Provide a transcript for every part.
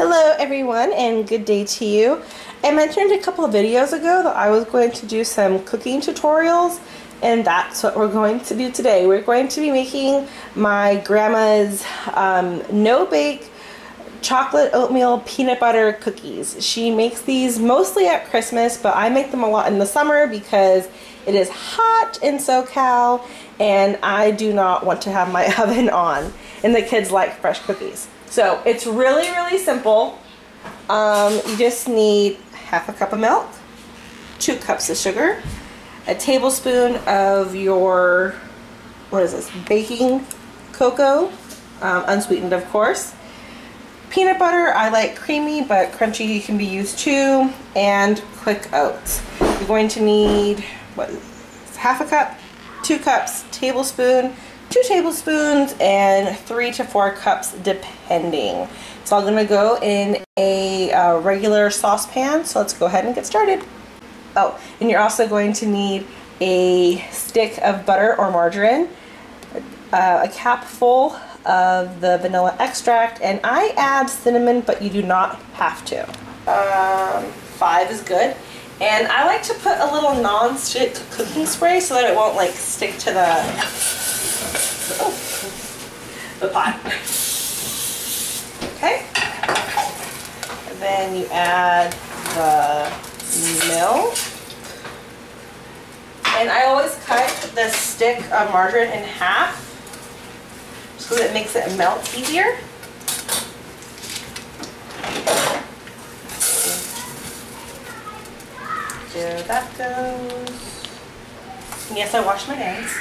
Hello everyone and good day to you. I mentioned a couple of videos ago that I was going to do some cooking tutorials, and that's what we're going to do today. We're going to be making my grandma's no-bake chocolate oatmeal peanut butter cookies. She makes these mostly at Christmas, but I make them a lot in the summer because it is hot in SoCal and I do not want to have my oven on, and the kids like fresh cookies. So it's really simple. You just need half a cup of milk, 2 cups of sugar, a tablespoon of your, what is this, baking cocoa, unsweetened of course, peanut butter. I like creamy, but crunchy can be used too, and quick oats. You're going to need, what, half a cup, 2 cups, tablespoon, 2 tablespoons, and 3 to 4 cups depending. It's all gonna go in a regular saucepan, so let's go ahead and get started. Oh, and you're also going to need a stick of butter or margarine, a cap full of the vanilla extract, and I add cinnamon, but you do not have to. 5 is good. And I like to put a little non-stick cooking spray so that it won't like stick to the pot. Okay. And then you add the milk. And I always cut the stick of margarine in half so that it makes it melt easier. There that goes. And yes, I washed my hands.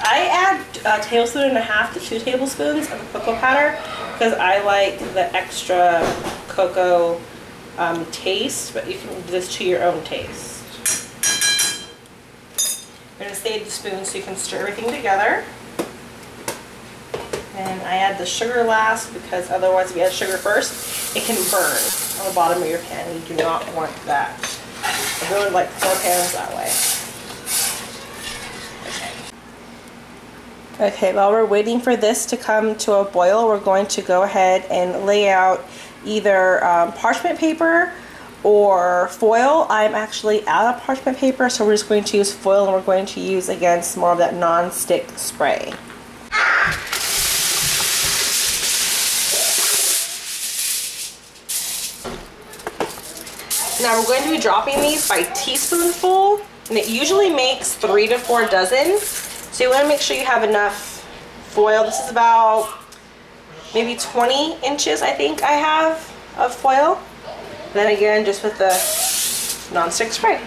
I add a tablespoon and a half to 2 tablespoons of cocoa powder because I like the extra cocoa taste, but you can do this to your own taste. I'm going to save the spoon so you can stir everything together. And I add the sugar last because otherwise if you add sugar first, it can burn on the bottom of your pan. You do not want that. I ruined like 4 pans that way. Okay, while we're waiting for this to come to a boil, we're going to go ahead and lay out either parchment paper or foil. I'm actually out of parchment paper, so we're just going to use foil, and we're going to use, again, some more of that non-stick spray. Now we're going to be dropping these by teaspoonful, and it usually makes 3 to 4 dozen. So you want to make sure you have enough foil. This is about maybe 20 inches I think I have of foil. Then again, just with the non-stick spray.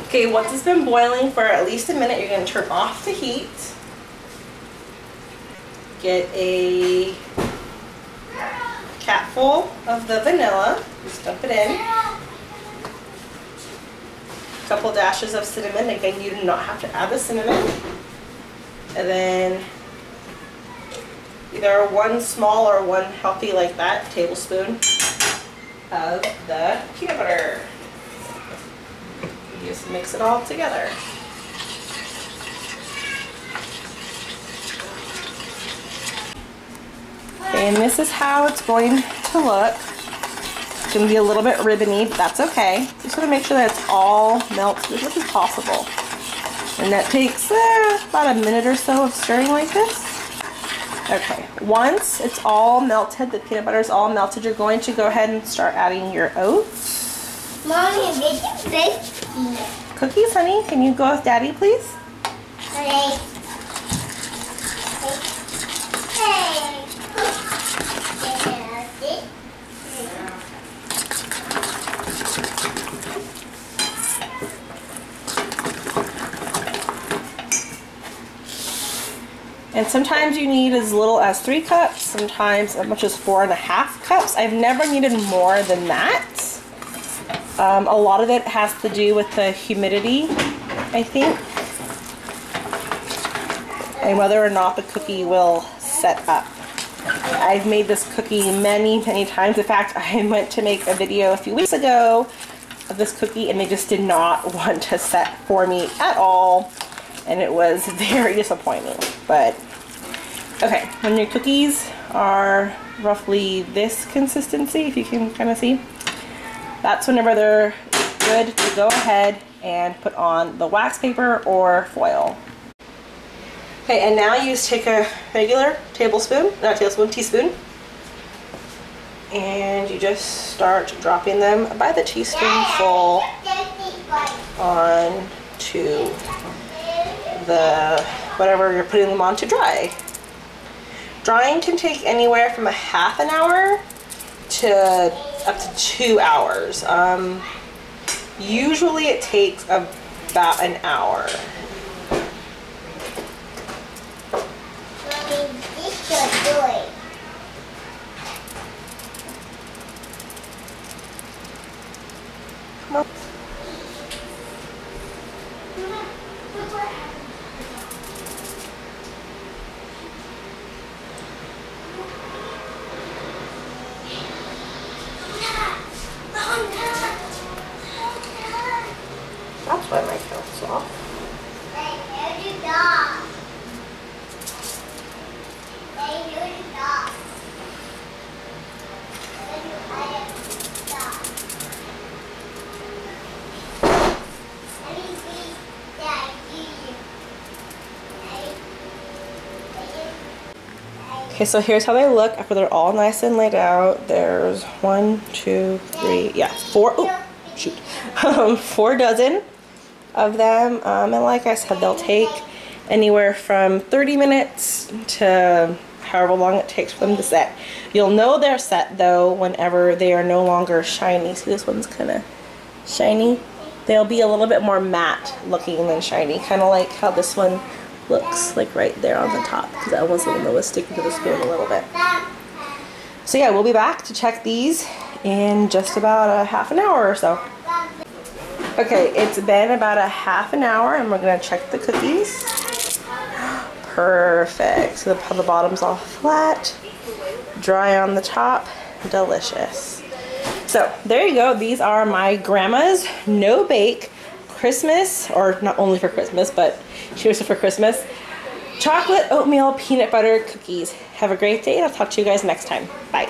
Okay, once it's been boiling for at least a minute, you're going to turn off the heat. Get a capful of the vanilla, just dump it in. A couple dashes of cinnamon. Again, you do not have to add the cinnamon. And then either 1 small or 1 healthy like that tablespoon of the peanut butter. Just mix it all together. Okay, and this is how it's going to look. It's going to be a little bit ribbony, but that's okay. Just want to make sure that it's all melted as much as possible. And that takes about a minute or so of stirring like this. Okay, once it's all melted, the peanut butter is all melted, you're going to go ahead and start adding your oats. Mommy, I'm making cookies. Cookies, honey? Can you go with Daddy, please? Okay. And sometimes you need as little as 3 cups, sometimes as much as 4.5 cups. I've never needed more than that. A lot of it has to do with the humidity, I think, and whether or not the cookie will set up. I've made this cookie many, many times. In fact, I went to make a video a few weeks ago of this cookie and they just did not want to set for me at all, and it was very disappointing. But okay, when your cookies are roughly this consistency, if you can kind of see, that's whenever they're good to go ahead and put on the wax paper or foil. Okay, and now you just take a regular teaspoon, and you just start dropping them by the teaspoonful onto the whatever you're putting them on to dry. Drying can take anywhere from a half an hour to up to 2 hours. Usually it takes about an hour. Come on. That's why my count's off. Okay, so here's how they look after they're all nice and laid out. There's 1, 2, 3, yeah, 4. Oh, shoot. 4 dozen of them, and like I said, they'll take anywhere from 30 minutes to however long it takes for them to set. You'll know they're set though whenever they are no longer shiny. See, this one's kind of shiny. They'll be a little bit more matte looking than shiny, kind of like how this one looks like right there on the top, because that was the one that was sticking to the spoon a little bit. So yeah, we'll be back to check these in just about a half an hour or so. Okay, it's been about a half an hour and we're gonna check the cookies. Perfect. So the bottom's all flat, dry on the top, delicious. So there you go. These are my Gramma's no bake Christmas, or not only for Christmas, but seriously for Christmas, chocolate oatmeal peanut butter cookies. Have a great day and I'll talk to you guys next time. Bye.